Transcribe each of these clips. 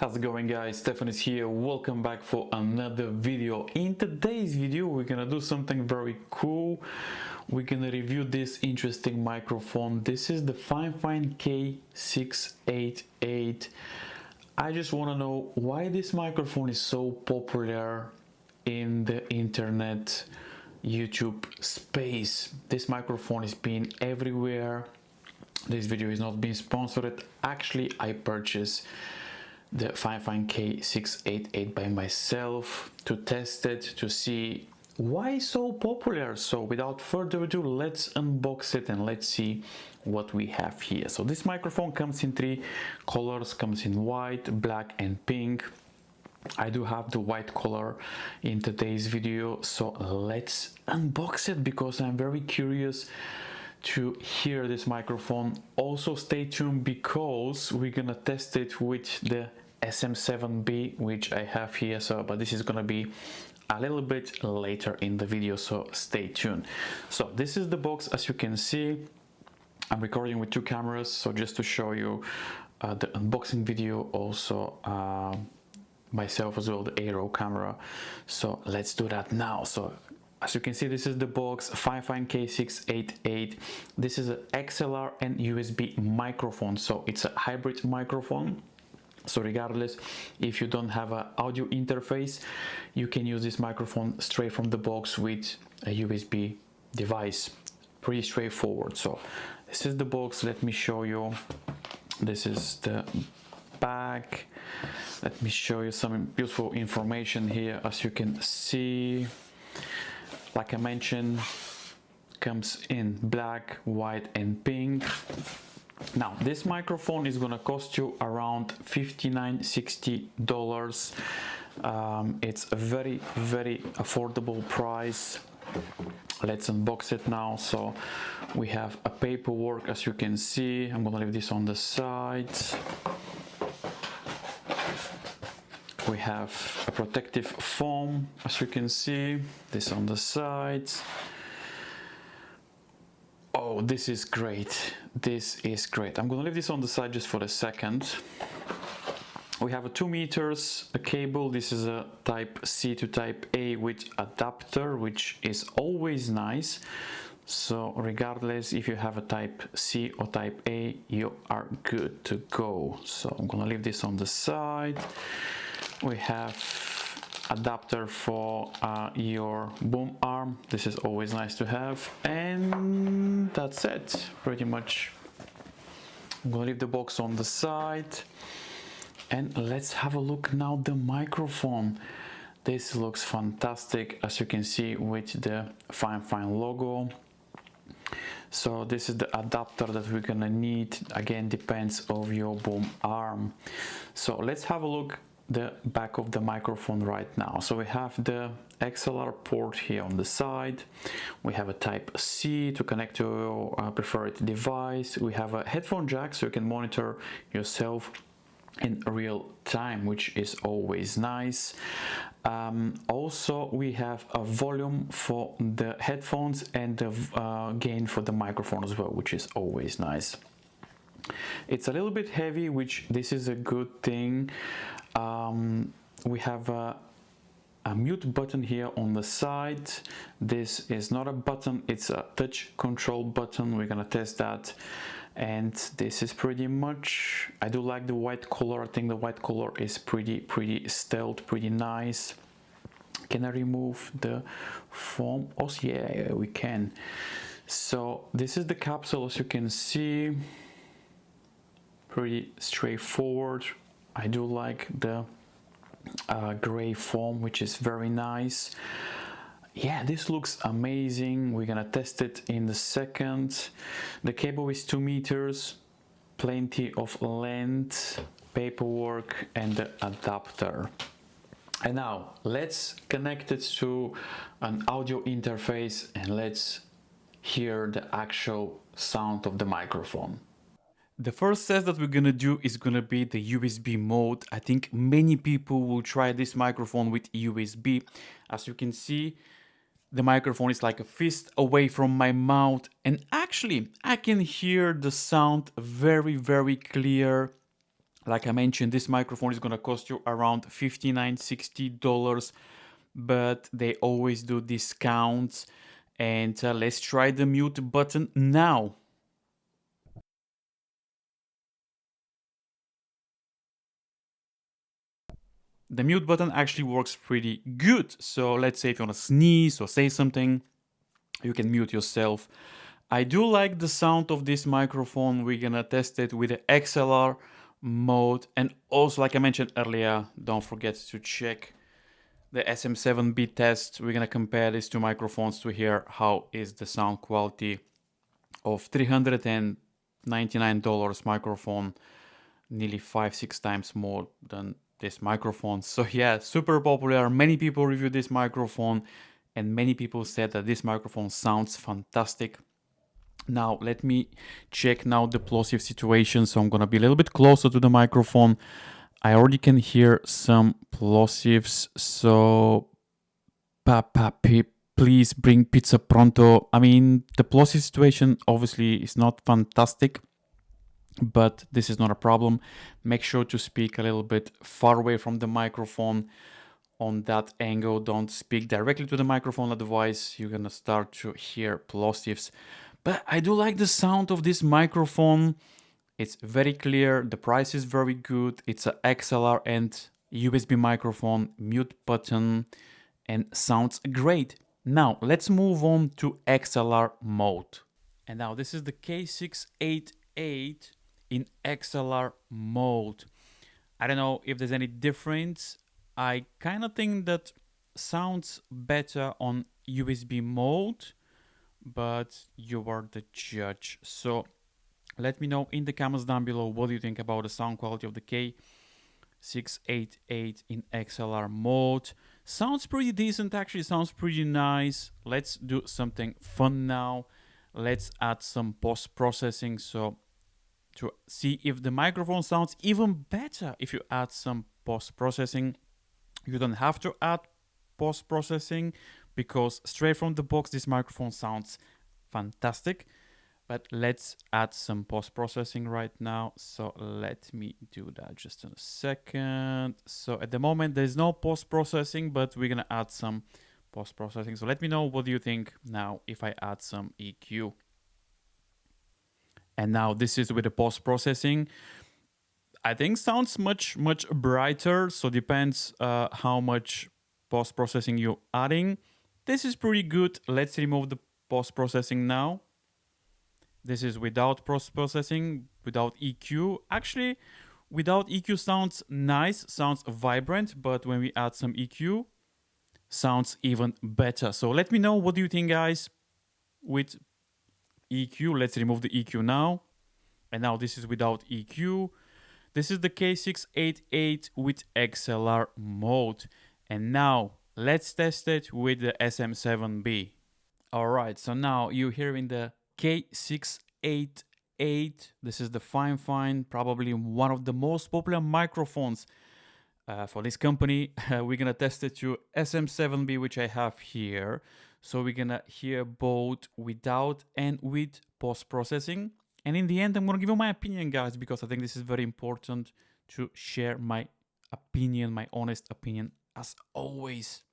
How's it going, guys? Stefan is here. Welcome back for another video. In today's video we're gonna do something very cool. We're gonna review this interesting microphone. This is the Fifine K688. I just want to know why this microphone is so popular in the internet YouTube space. This microphone is being everywhere. This video is not being sponsored. Actually, I purchased the Fifine K688 by myself to test it, to see why it's so popular. So without further ado, let's unbox it and let's see what we have here. So this microphone comes in three colors, comes in white, black and pink. I do have the white color in today's video, so let's unbox it because I'm very curious to hear this microphone. Also stay tuned because we're gonna test it with the SM7B, which I have here, but this is gonna be a little bit later in the video, so stay tuned. So this is the box. As you can see, I'm recording with two cameras, so just to show you the unboxing video, also myself as well, the Aero camera. So let's do that now. So as you can see, this is the box, Fifine K688. This is an XLR and USB microphone, so it's a hybrid microphone. So regardless, if you don't have an audio interface, you can use this microphone straight from the box with a USB device. Pretty straightforward. So this is the box. Let me show you. This is the back. Let me show you some useful information here. As you can see, like I mentioned, comes in black, white and pink. Now this microphone is gonna cost you around $59–60. It's a very affordable price. Let's unbox it now. So we have a paperwork, as you can see. I'm gonna leave this on the side. We have a protective foam, as you can see, this on the side. Oh, this is great. This is great. I'm gonna leave this on the side just for a second. We have a 2 meters a cable. This is a type C to type A with adapter, which is always nice. So regardless if you have a type C or type A, you are good to go. So I'm gonna leave this on the side. We have adapter for your boom arm. This is always nice to have, and that's it pretty much. I'm gonna leave the box on the side and let's have a look now the microphone. This looks fantastic, as you can see, with the Fifine logo. So this is the adapter that we're gonna need. Again, depends on your boom arm. So let's have a look the back of the microphone right now. So we have the XLR port here on the side. We have a type C to connect to your preferred device. We have a headphone jack so you can monitor yourself in real time, which is always nice. Also we have a volume for the headphones and the gain for the microphone as well, which is always nice. It's a little bit heavy, which this is a good thing. We have a mute button here on the side. This is not a button, it's a touch control button. We're gonna test that. And this is pretty much, I do like the white color. I think the white color is pretty stealth, pretty nice. Can I remove the foam? Oh yeah, we can. So this is the capsule, as you can see. Pretty straightforward. I do like the gray foam, which is very nice. Yeah, this looks amazing. We're gonna test it in a second. The cable is 2 meters, plenty of length, paperwork and the adapter. And now let's connect it to an audio interface and let's hear the actual sound of the microphone. The first test that we're gonna do is gonna be the USB mode. I think many people will try this microphone with USB. As you can see, the microphone is like a fist away from my mouth, and actually I can hear the sound very clear Like I mentioned, this microphone is gonna cost you around $59-60, but they always do discounts. And let's try the mute button now. The mute button actually works pretty good. So let's say if you want to sneeze or say something, you can mute yourself. I do like the sound of this microphone. We're gonna test it with the XLR mode. And also, like I mentioned earlier, don't forget to check the SM7B test. We're gonna compare these two microphones to hear how is the sound quality of $399 microphone, nearly 5-6 times more than this microphone. So yeah, super popular. Many people review this microphone and many people said that this microphone sounds fantastic. Now let me check now the plosive situation. So I'm gonna be a little bit closer to the microphone. I already can hear some plosives. So Papa, please bring pizza pronto. I mean, the plosive situation obviously is not fantastic, but this is not a problem. Make sure to speak a little bit far away from the microphone on that angle. Don't speak directly to the microphone, otherwise you're gonna start to hear plosives. But I do like the sound of this microphone. It's very clear, the price is very good. It's a XLR and USB microphone, mute button, and sounds great. Now let's move on to XLR mode. And now this is the K688 in XLR mode. I don't know if there's any difference. I kind of think that sounds better on USB mode, but you are the judge. So let me know in the comments down below what do you think about the sound quality of the K688 in XLR mode. Sounds pretty decent, actually sounds pretty nice. Let's do something fun now. Let's add some post-processing so to see if the microphone sounds even better if you add some post-processing. You don't have to add post-processing because straight from the box this microphone sounds fantastic. But let's add some post-processing right now. So let me do that just in a second. So at the moment there's no post-processing, but we're gonna add some post-processing. So let me know what do you think now if I add some EQ. And now this is with the post-processing. I think sounds much brighter. So depends how much post-processing you're adding. This is pretty good. Let's remove the post-processing now. This is without post-processing, without EQ. Actually, without EQ sounds nice, sounds vibrant, but when we add some EQ, sounds even better. So let me know what do you think, guys, with EQ. Let's remove the EQ now. And now this is without EQ. This is the K688 with XLR mode. And now let's test it with the SM7B. Alright, so now you're hearing the K688. This is the Fifine, probably one of the most popular microphones for this company. We're gonna test it to SM7B, which I have here. So we're gonna hear both without and with post-processing. And in the end, I'm gonna give you my opinion, guys, because I think this is very important to share my opinion, my honest opinion, as always.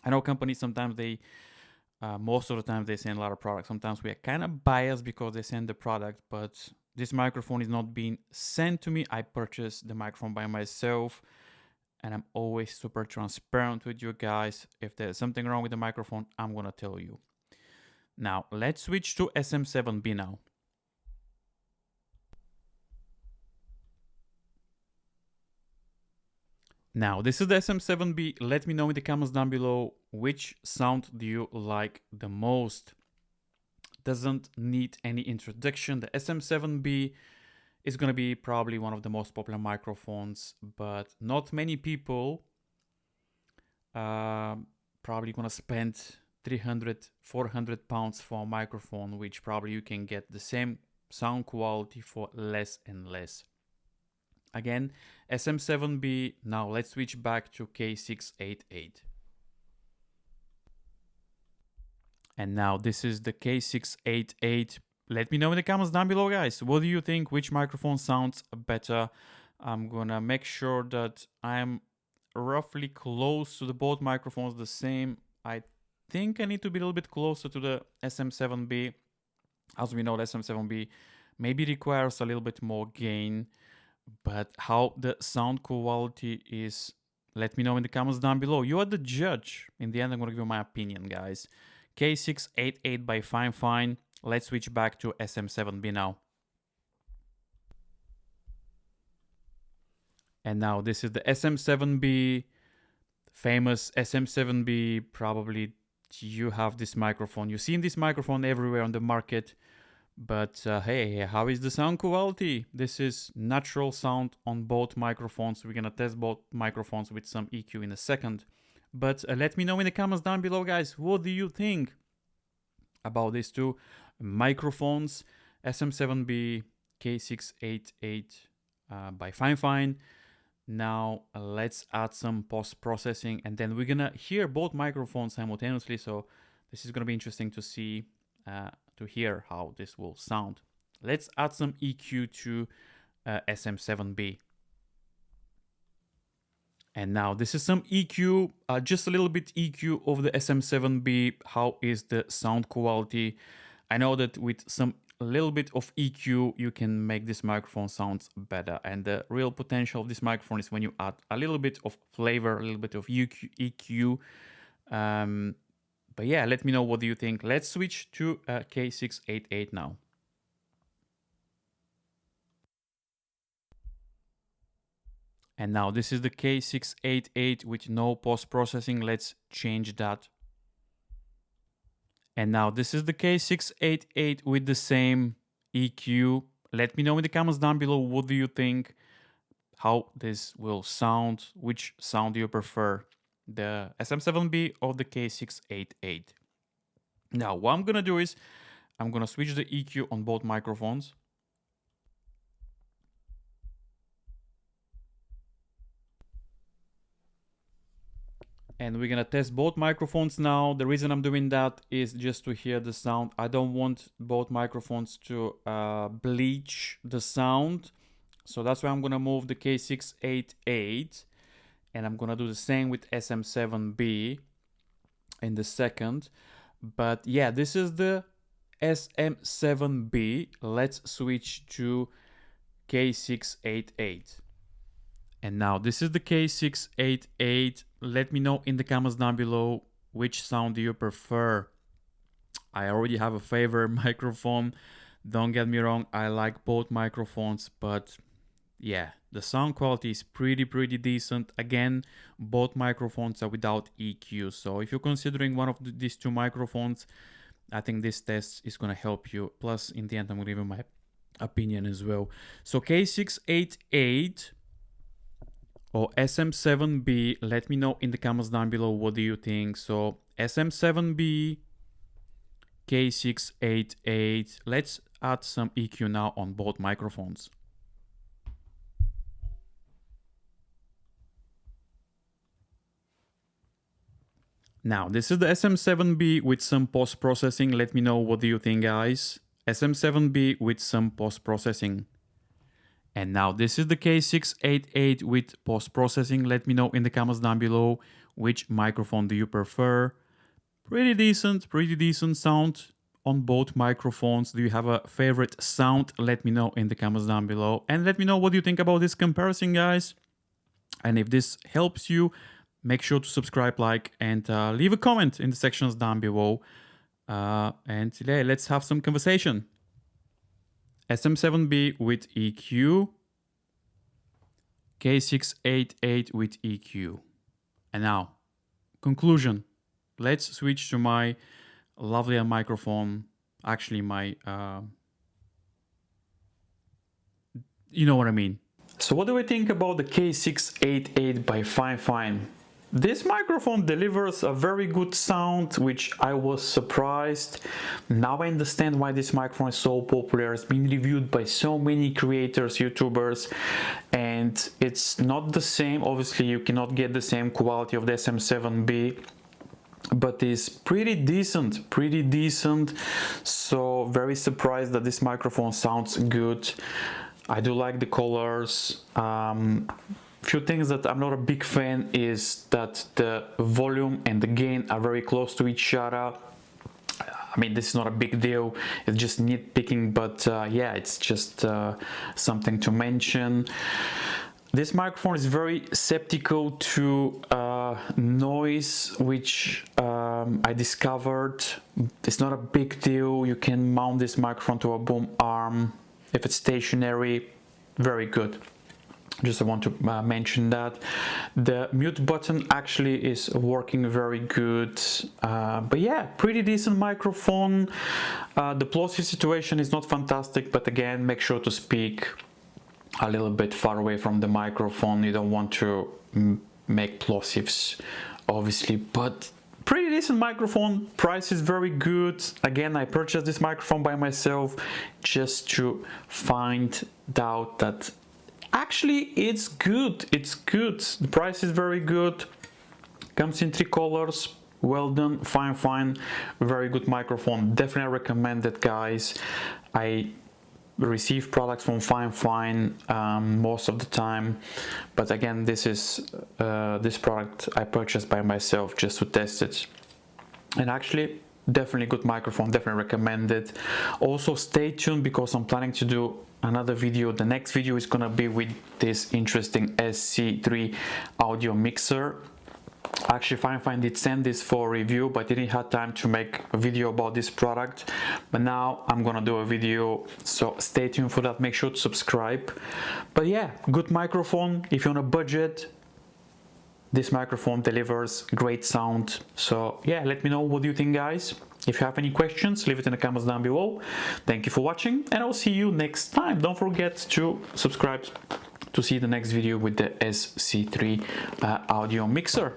I know companies sometimes most of the time they send a lot of products. Sometimes we are kind of biased because they send the product, but this microphone is not being sent to me. I purchased the microphone by myself. And I'm always super transparent with you guys. If there's something wrong with the microphone, I'm gonna tell you. Now, let's switch to SM7B now. Now, this is the SM7B. Let me know in the comments down below which sound do you like the most. Doesn't need any introduction. The SM7B is going to be probably one of the most popular microphones, but not many people probably going to spend 300, 400 pounds for a microphone, which probably you can get the same sound quality for less and less. Again, SM7B. Now let's switch back to K688. And now this is the K688. Let me know in the comments down below, guys. What do you think? Which microphone sounds better? I'm gonna make sure that I'm roughly close to the both microphones the same. I think I need to be a little bit closer to the SM7B. As we know, the SM7B maybe requires a little bit more gain, but how the sound quality is, let me know in the comments down below. You are the judge. In the end, I'm gonna give you my opinion, guys. K688 by Fifine. Let's switch back to SM7B now. And now this is the SM7B, famous SM7B. Probably you have this microphone. You've seen this microphone everywhere on the market. But hey, how is the sound quality? This is natural sound on both microphones. We're gonna test both microphones with some EQ in a second. But let me know in the comments down below, guys, what do you think about these two microphones, SM7B, K688 by Fifine. Now let's add some post-processing, and then we're gonna hear both microphones simultaneously. So this is gonna be interesting to see, to hear how this will sound. Let's add some EQ to SM7B. And now this is some EQ, just a little bit EQ of the SM7B. How is the sound quality? I know that with some little bit of EQ, you can make this microphone sound better. And the real potential of this microphone is when you add a little bit of flavor, a little bit of EQ. But yeah, let me know what do you think. Let's switch to K688 now. And now this is the K688 with no post-processing. Let's change that. And now this is the K688 with the same EQ. Let me know in the comments down below what do you think, how this will sound, which sound do you prefer, the SM7B or the K688. Now what I'm gonna do is I'm gonna switch the EQ on both microphones. And we're gonna test both microphones now. The reason I'm doing that is just to hear the sound. I don't want both microphones to bleach the sound. So that's why I'm gonna move the K688, and I'm gonna do the same with SM7B in the second. But yeah, this is the SM7B. Let's switch to K688. And now this is the K688. Let me know in the comments down below which sound do you prefer. I already have a favorite microphone. Don't get me wrong, I like both microphones, but yeah, the sound quality is pretty decent. Again, both microphones are without EQ. So if you're considering one of these two microphones, I think this test is gonna help you. Plus, in the end, I'm gonna give you my opinion as well. So K688 or SM7B, let me know in the comments down below what do you think. So SM7B, K688. Let's add some EQ now on both microphones. Now this is the SM7B with some post-processing. Let me know what do you think, guys. SM7B with some post-processing. And now this is the K688 with post-processing. Let me know in the comments down below which microphone do you prefer. Pretty decent sound on both microphones. Do you have a favorite sound? Let me know in the comments down below. And let me know what you think about this comparison, guys. And if this helps you, make sure to subscribe, like, and leave a comment in the sections down below. And today, let's have some conversation. SM7B with EQ, K688 with EQ. And now, conclusion. Let's switch to my lovely microphone. Actually, my, you know what I mean. So what do I think about the K688 by Fifine? This microphone delivers a very good sound, which I was surprised. Now I understand why this microphone is so popular. It's been reviewed by so many creators, YouTubers, and it's not the same. Obviously, you cannot get the same quality of the SM7B, but it's pretty decent. So very surprised that this microphone sounds good. I do like the colors. Few things that I'm not a big fan is that the volume and the gain are very close to each other. I mean, this is not a big deal, it's just nitpicking, but yeah, it's just something to mention. This microphone is very skeptical to noise, which I discovered. It's not a big deal. You can mount this microphone to a boom arm. If it's stationary, very good. Just I want to mention that. The mute button actually is working very good. But yeah, pretty decent microphone. The plosive situation is not fantastic, but again, make sure to speak a little bit far away from the microphone. You don't want to make plosives, obviously, but pretty decent microphone. Price is very good. Again, I purchased this microphone by myself just to find out that actually it's good. It's good. The price is very good. Comes in 3 colors. Well done. Fifine. Very good microphone. Definitely recommend it, guys. I receive products from Fifine most of the time, but again, this is this product I purchased by myself just to test it, and actually definitely good microphone, definitely recommend it. Also stay tuned because I'm planning to do another video. The next video is gonna be with this interesting SC3 audio mixer. Actually, Fifine did send this for review, but didn't have time to make a video about this product. But now I'm gonna do a video, so stay tuned for that. Make sure to subscribe. But yeah, good microphone. If you're on a budget, this microphone delivers great sound. So yeah, let me know what you think, guys. If you have any questions, leave it in the comments down below. Thank you for watching, and I'll see you next time. Don't forget to subscribe to see the next video with the SC3 audio mixer.